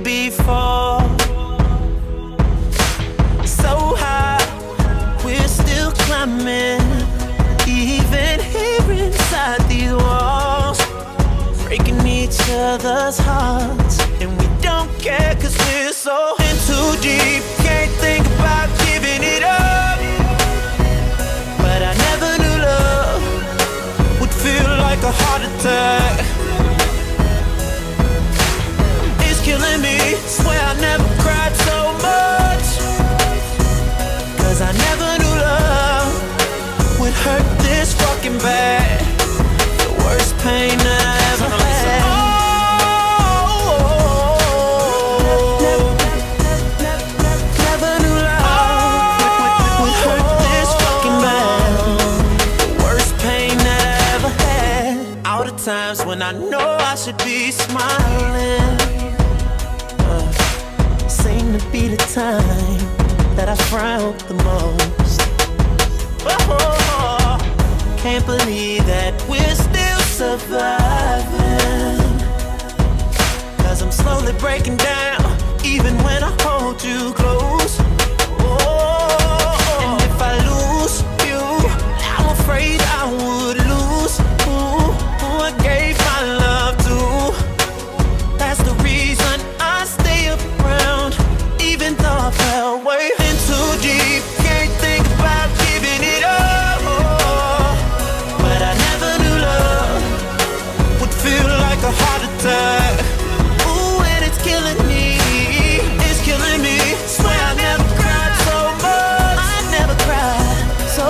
before. So high, we're still climbing, even here inside these walls, breaking each other's hearts, and we don't care 'cause we're so in too deep. Can't think about giving it up, but I never knew love would feel like a heart attack. It's killing me, swear I never cried so much, 'cause I never knew love would hurt this fucking bad. The worst pain that I ever had. Never knew love would hurt this fucking bad. The worst pain that I ever had. All the times when I know I should be smiling, seem to be the time that I frown the most. Oh, can't believe that we're still surviving, 'cause I'm slowly breaking down, even when I hold you close. Oh, and if I lose you, I'm afraid I would lose who I gave my love to. That's the reason I stay around, even though I fell way in too deep. Can't think about giving it up, but I never knew love would feel like a heart attack. Ooh, and it's killing me, it's killing me. Swear I never cried so much, I never cried so